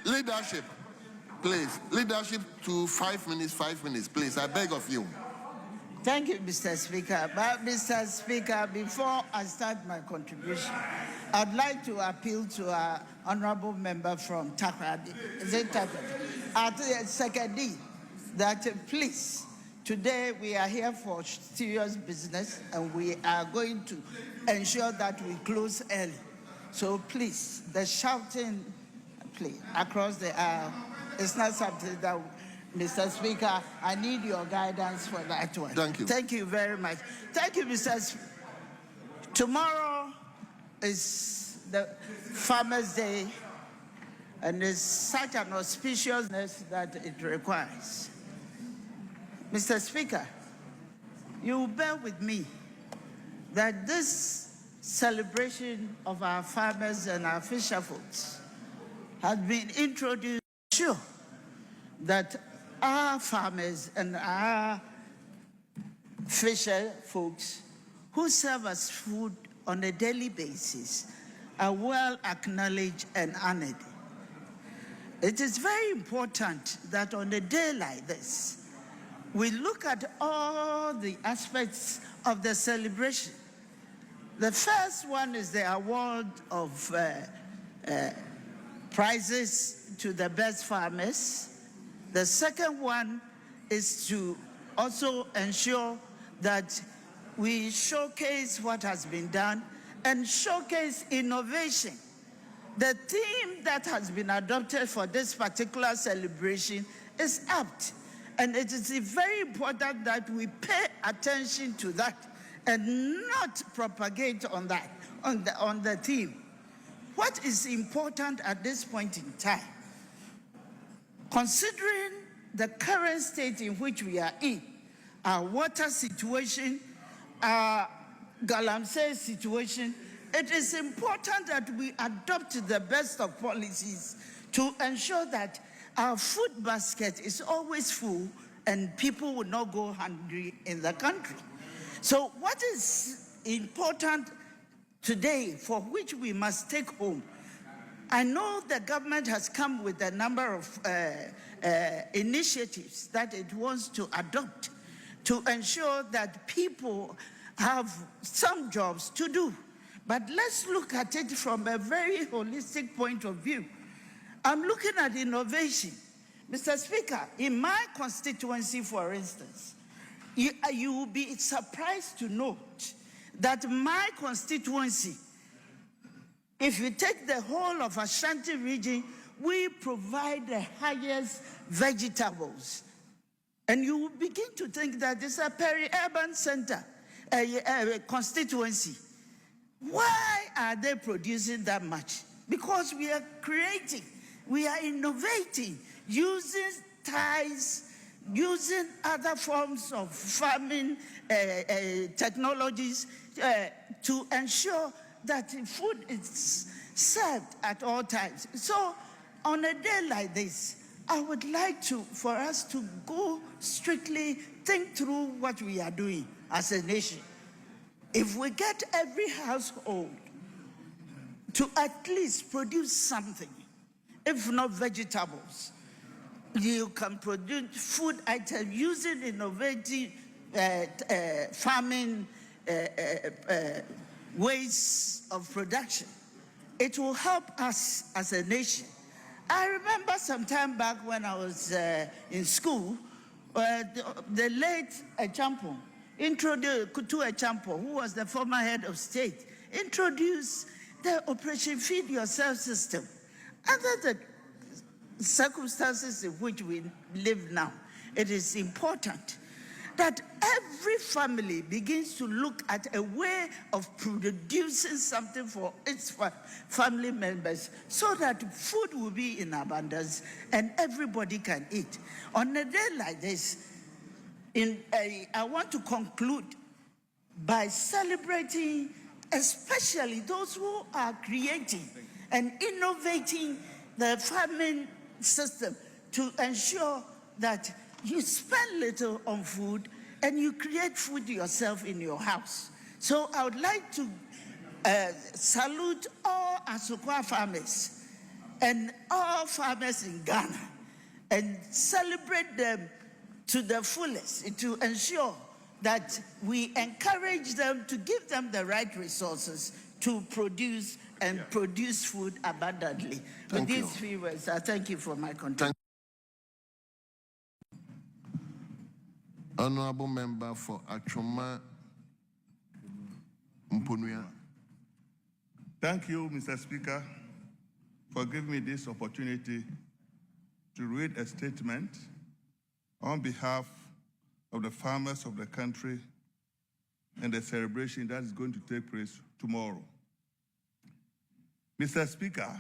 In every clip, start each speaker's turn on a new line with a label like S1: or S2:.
S1: Leadership, please. Leadership to 5 minutes, 5 minutes, please. I beg of you.
S2: Thank you, Mr. Speaker. But, Mr. Speaker, before I start my contribution, I'd like to appeal to our honorable member from Takrady, Second, that please, today we are here for serious business and we are going to ensure that we close early. So please, the shouting, please, across the aisle, it's not something that, Mr. Speaker, I need your guidance for that one.
S1: Thank you.
S2: Thank you very much. Thank you, Mr. Speaker. Tomorrow is the Farmers' Day, and it's such an auspiciousness that it requires. Mr. Speaker, you will bear with me that this celebration of our farmers and our fisher folks has been introduced to ensure that our farmers and our fisher folks who serve us food on a daily basis are well acknowledged and honored. It is very important that on a day like this, we look at all the aspects of the celebration. The first one is the award of prizes to the best farmers. The second one is to also ensure that we showcase what has been done and showcase innovation. The theme that has been adopted for this particular celebration is apt, and it is very important that we pay attention to that and not propagate on that, on the theme. What is important at this point in time, considering the current state in which we are in, our water situation, our galamsey situation, it is important that we adopt the best of policies to ensure that our food basket is always full and people will not go hungry in the country. So what is important today for which we must take home? I know the government has come with a number of initiatives that it wants to adopt to ensure that people have some jobs to do. But let's look at it from a very holistic point of view. I'm looking at innovation. Mr. Speaker, in my constituency, for instance, you will be surprised to note that my constituency, if you take the whole of Ashanti region, we provide the highest vegetables. And you will begin to think that it's a peri-urban center, a constituency. Why are they producing that much? Because we are creating, we are innovating, using ties, using other forms of farming technologies to ensure that food is served at all times. So on a day like this, I would like for us to go strictly think through what we are doing as a nation. If we get every household to at least produce something, if not vegetables, you can produce food items using innovative farming ways of production. It will help us as a nation. I remember some time back when I was in school, the late Echampo, Kutu Echampo, who was the former head of state, introduced the Operation Feed Yourself system. Under the circumstances in which we live now, it is important that every family begins to look at a way of producing something for its family members so that food will be in abundance and everybody can eat. On a day like this, I want to conclude by celebrating especially those who are creating and innovating the farming system to ensure that you spend little on food and you create food yourself in your house. So I would like to salute all Asukwa farmers and all farmers in Ghana and celebrate them to the fullest to ensure that we encourage them to give them the right resources to produce and produce food abundantly. With these 3 words, I thank you for my contribution.
S1: Honorable Member for Achoma Mponuya.
S3: Thank you, Mr. Speaker, for giving me this opportunity to read a statement on behalf of the farmers of the country and the celebration that is going to take place tomorrow. Mr. Speaker,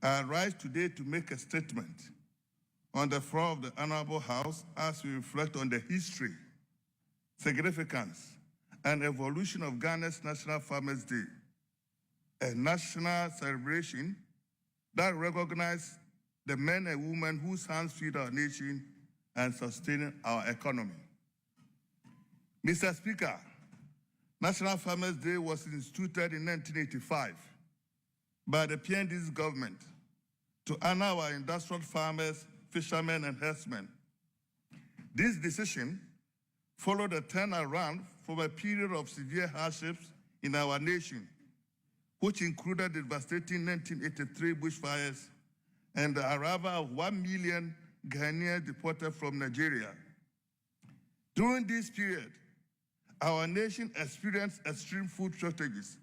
S3: I rise today to make a statement on the floor of the Honorable House as we reflect on the history, significance, and evolution of Ghana's National Farmers' Day, a national celebration that recognizes the men and women whose hands feed our nation and sustain our economy. Mr. Speaker, National Farmers' Day was instituted in 1985 by the PND's government to honor our industrial farmers, fishermen, and herdsmen. This decision followed a turnaround from a period of severe hardships in our nation, which included devastating 1983 bushfires and the arrival of 1 million Ghanaians deported from Nigeria. During this period, our nation experienced extreme food shortages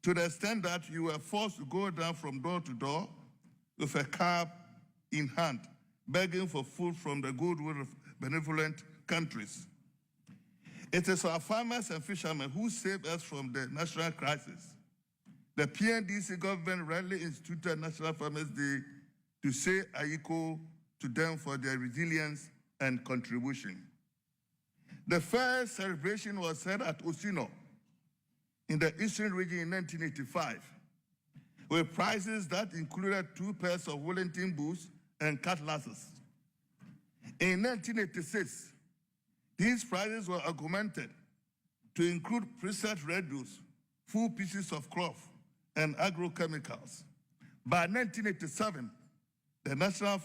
S3: to the extent that you were forced to go down from door to door with a cab in hand, begging for food from the goodwill of benevolent countries. It is our farmers and fishermen who saved us from the national crisis. The PNDC government rarely instituted National Farmers' Day to say ayiko to them for their resilience and contribution. The first celebration was held at Osino in the Eastern region in 1985, with prizes that included 2 pairs of Wellington boots and cutlasses. In 1986, these prizes were augmented to include preset radios, full pieces of cloth, and agrochemicals. By 1987, the National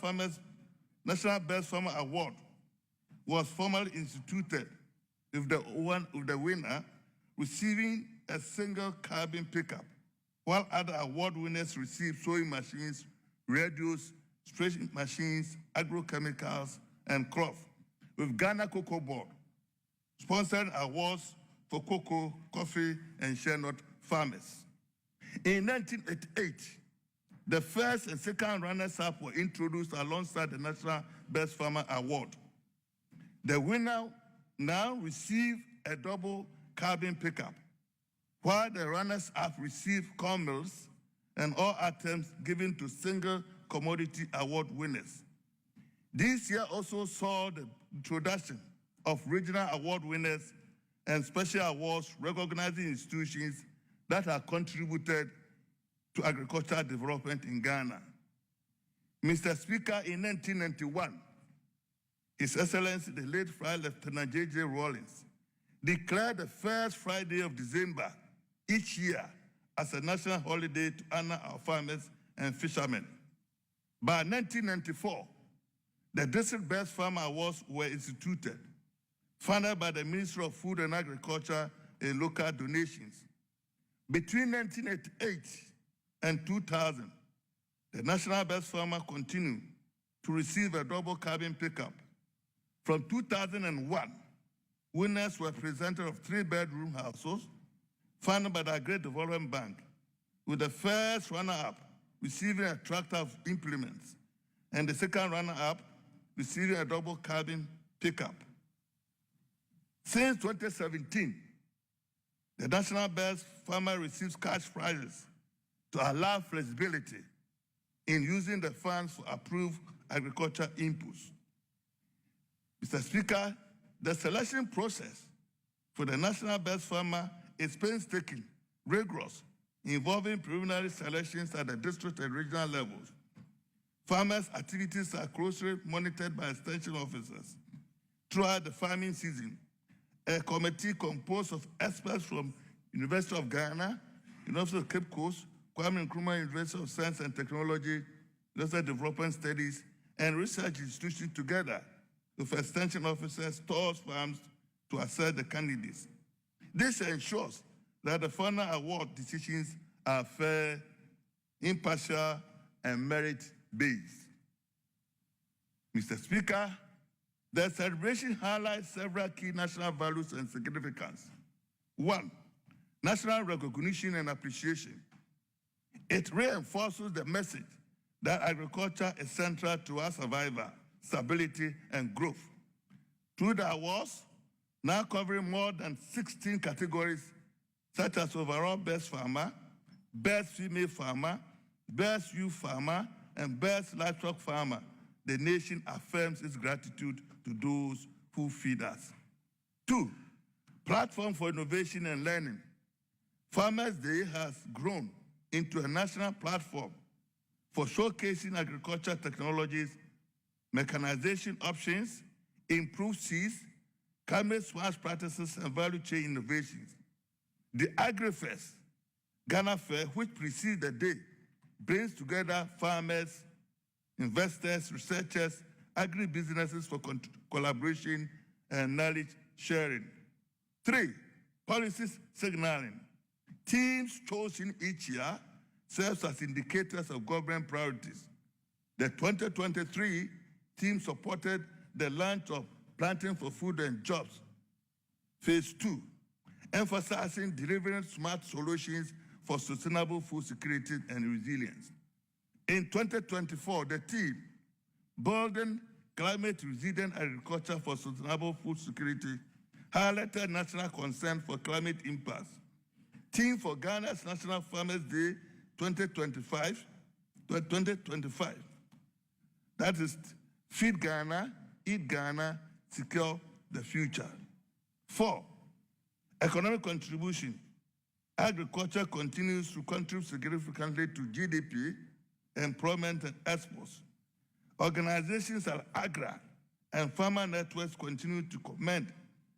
S3: Best Farmer Award was formally instituted, with the winner receiving a single carbon pickup, while other award winners received sewing machines, radios, stretching machines, agrochemicals, and cloth, with Ghana Cocoa Board sponsoring awards for cocoa, coffee, and shea nut farmers. In 1988, the first and second runners-up were introduced alongside the National Best Farmer Award. The winner now receive a double carbon pickup, while the runners-up receive corn mills and all items given to single commodity award winners. This year also saw the introduction of regional award winners and special awards recognizing institutions that have contributed to agricultural development in Ghana. Mr. Speaker, in 1991, His Excellency the late Flight Lieutenant J.J. Rawlings declared the first Friday of December each year as a national holiday to honor our farmers and fishermen. By 1994, the District Best Farmer Awards were instituted, funded by the Ministry of Food and Agriculture and local donations. Between 1988 and 2000, the National Best Farmer continued to receive a double carbon pickup. From 2001, winners were presented of 3-bedroom houses funded by the Great Development Bank, with the first runner-up receiving a tractor of implements and the second runner-up receiving a double carbon pickup. Since 2017, the National Best Farmer receives cash prizes to allow flexibility in using the funds for approved agriculture inputs. Mr. Speaker, the selection process for the National Best Farmer is painstaking, rigorous, involving preliminary selections at the district and regional levels. Farmers' activities are closely monitored by extension officers. Throughout the farming season, a committee composed of experts from University of Ghana, University of Cape Coast, Kwame Nkrumah University of Science and Technology, Research Development Studies, and research institutions together with extension officers, stores, farms to assess the candidates. This ensures that the final award decisions are fair, impartial, and merit-based. Mr. Speaker, the celebration highlights several key national values and significance. 1, national recognition and appreciation. It reinforces the message that agriculture is central to our survival, stability, and growth. Through the awards, now covering more than 16 categories, such as overall best farmer, best female farmer, best youth farmer, and best livestock farmer, the nation affirms its gratitude to those who feed us. 2, platform for innovation and learning. Farmers' Day has grown into a national platform for showcasing agricultural technologies, mechanization options, improved seeds, climate smart practices, and value chain innovations. The AgriFest, Ghana Fair, which precedes the day, brings together farmers, investors, researchers, agribusinesses for collaboration and knowledge sharing. 3, policies signaling. Themes chosen each year serves as indicators of government priorities. The 2023 theme supported the launch of Planting for Food and Jobs, Phase 2, emphasizing delivering smart solutions for sustainable food security and resilience. In 2024, the theme, Building Climate Resilient Agriculture for Sustainable Food Security, highlighted national concern for climate impacts. Theme for Ghana's National Farmers Day 2025. That is Feed Ghana, Eat Ghana, Secure the Future. 4, economic contribution. Agriculture continues to contribute significantly to GDP, employment, and exports. Organizations like AGRA and farmer networks continue to commend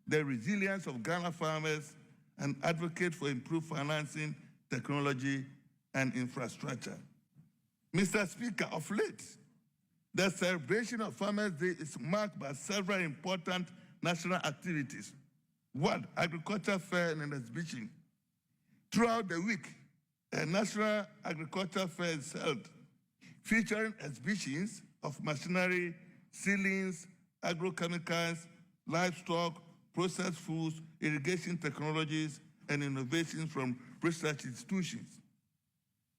S3: the resilience of Ghana farmers and advocate for improved financing, technology, and infrastructure. Mr. Speaker, of late, the celebration of Farmers' Day is marked by several important national activities. 1, agriculture fair and exhibition. Throughout the week, a national agriculture fair is held, featuring exhibitions of machinery, seedlings, agrochemicals, livestock, processed foods, irrigation technologies, and innovations from research institutions.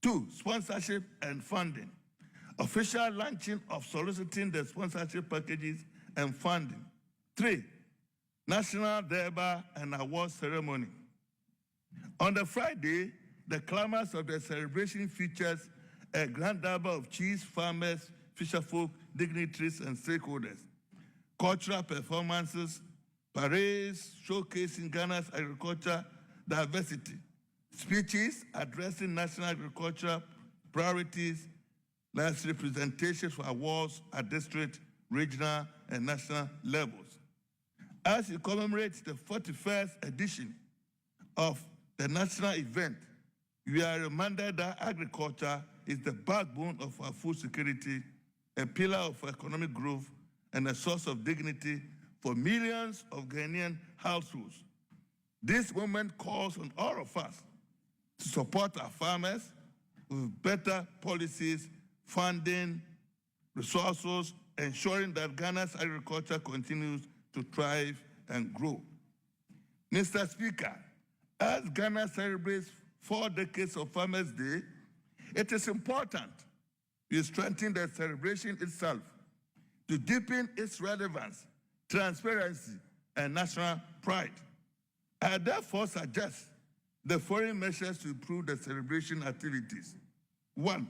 S3: 2, sponsorship and funding. Official launching of soliciting the sponsorship packages and funding. 3, national Durbar and award ceremony. On the Friday, the climax of the celebration features a grand Durbar of chiefs, farmers, fisherfolk, dignitaries, and stakeholders. Cultural performances, parades showcasing Ghana's agriculture diversity, speeches addressing national agriculture priorities, less representation for awards at district, regional, and national levels. As it commemorates the 41st edition of the national event, we are reminded that agriculture is the backbone of our food security, a pillar of economic growth, and a source of dignity for millions of Ghanaian households. This moment calls on all of us to support our farmers with better policies, funding, resources, ensuring that Ghana's agriculture continues to thrive and grow. Mr. Speaker, as Ghana celebrates 4 decades of Farmers' Day, it is important we strengthen the celebration itself to deepen its relevance, transparency, and national pride. I therefore suggest the following measures to improve the celebration activities. 1,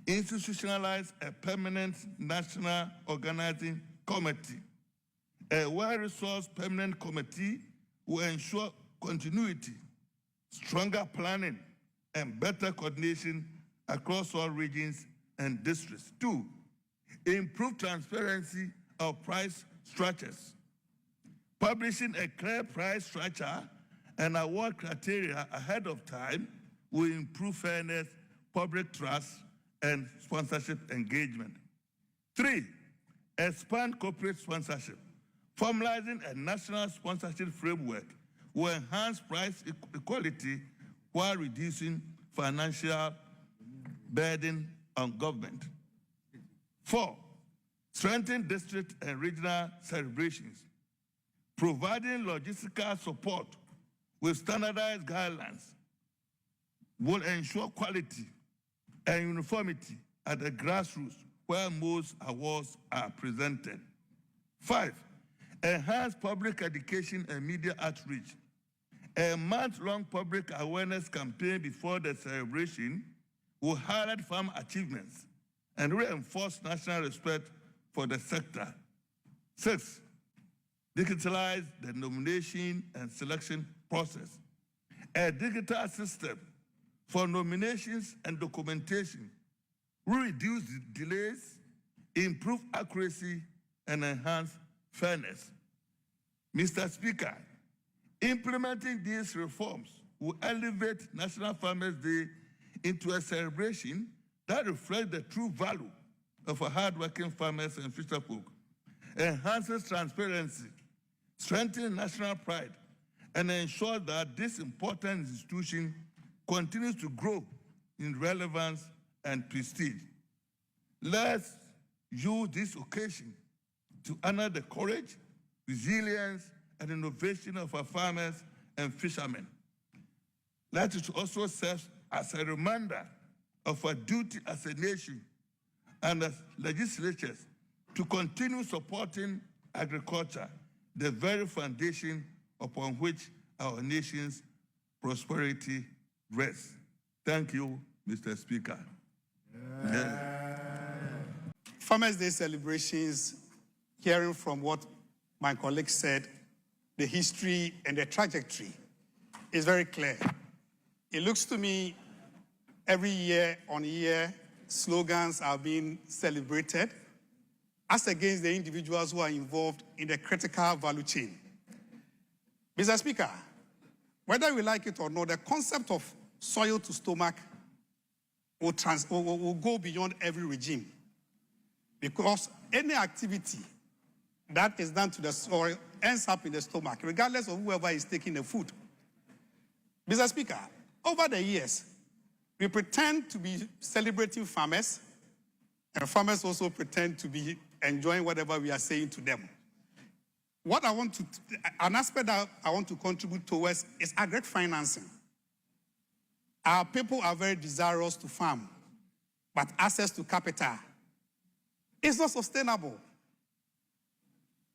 S3: institutionalize a permanent national organizing committee. A well-resourced permanent committee will ensure continuity, stronger planning, and better coordination across all regions and districts. 2, improve transparency of price structures. Publishing a clear price structure and award criteria ahead of time will improve fairness, public trust and sponsorship engagement. 3, expand corporate sponsorship. Formalizing a national sponsorship framework will enhance price equality while reducing financial burden on government. 4, strengthen district and regional celebrations. Providing logistical support with standardized guidelines will ensure quality and uniformity at the grassroots where most awards are presented. 5, enhance public education and media outreach. A month-long public awareness campaign before the celebration will highlight farm achievements and reinforce national respect for the sector. 6, digitalize the nomination and selection process. A digital system for nominations and documentation will reduce delays, improve accuracy, and enhance fairness. Mr. Speaker, implementing these reforms will elevate National Farmers Day into a celebration that reflects the true value of our hardworking farmers and fisherfolk, enhances transparency, strengthens national pride, and ensures that this important institution continues to grow in relevance and prestige. Let's use this occasion to honor the courage, resilience, and innovation of our farmers and fishermen. Let it also serve as a reminder of our duty as a nation and as legislatures to continue supporting agriculture, the very foundation upon which our nation's prosperity rests. Thank you, Mr. Speaker.
S4: Farmers' Day celebrations, hearing from what my colleague said, the history and the trajectory is very clear. It looks to me every year on year, slogans are being celebrated as against the individuals who are involved in the critical value chain. Mr. Speaker, whether we like it or not, the concept of soil to stomach will go beyond every regime, because any activity that is done to the soil ends up in the stomach, regardless of whoever is taking the food. Mr. Speaker, over the years, we pretend to be celebrating farmers, and farmers also pretend to be enjoying whatever we are saying to them. An aspect that I want to contribute towards is agri financing. Our people are very desirous to farm, but access to capital is not sustainable.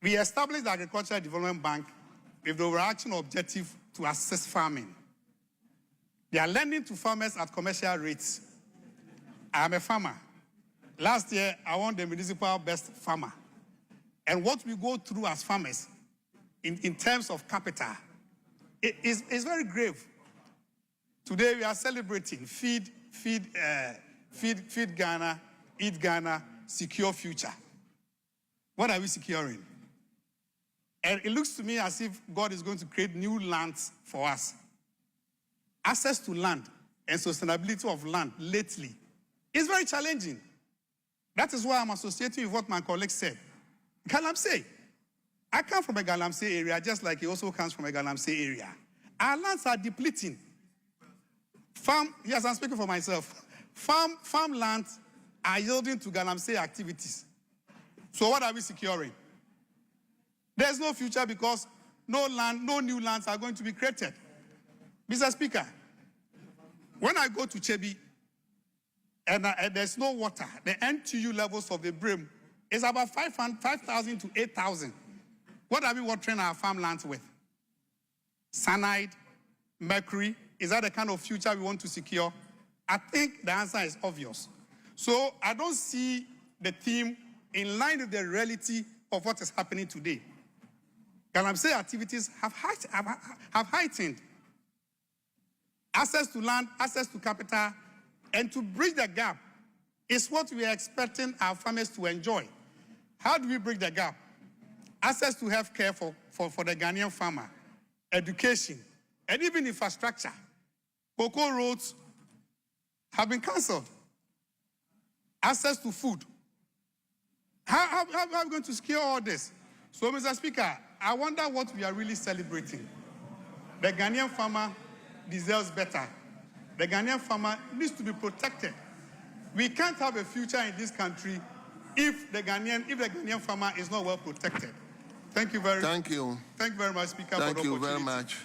S4: We established the Agricultural Development Bank with the overarching objective to assist farming. They are lending to farmers at commercial rates. I am a farmer. Last year, I won the municipal best farmer. And what we go through as farmers in terms of capital is very grave. Today, we are celebrating Feed Ghana, Eat Ghana, Secure Future. What are we securing? And it looks to me as if God is going to create new lands for us. Access to land and sustainability of land lately is very challenging. That is why I'm associating with what my colleague said. Galamsey. I come from a Galamsey area, just like he also comes from a Galamsey area. Our lands are depleting. Yes, I'm speaking for myself. Farmlands are yielding to Galamsey activities. So what are we securing? There's no future because no new lands are going to be created. Mr. Speaker, when I go to Chebi and there's no water, the NTU levels of the brim is about 5,000 to 8,000. What are we watering our farmlands with? Cyanide, mercury? Is that the kind of future we want to secure? I think the answer is obvious. So I don't see the theme in line with the reality of what is happening today. Galamsey activities have heightened. Access to land, access to capital, and to bridge the gap is what we are expecting our farmers to enjoy. How do we bridge the gap? Access to health care for the Ghanaian farmer, education, and even infrastructure. Cocoa roads, have been cancelled. Access to food. How are we going to secure all this? So, Mr. Speaker, I wonder what we are really celebrating. The Ghanaian farmer deserves better. The Ghanaian farmer needs to be protected. We can't have a future in this country if the Ghanaian farmer is not well protected. Thank you very much.
S1: Thank you.
S4: Thank you very much, Speaker.
S1: Thank
S4: for the
S1: you very
S4: opportunity.
S1: much.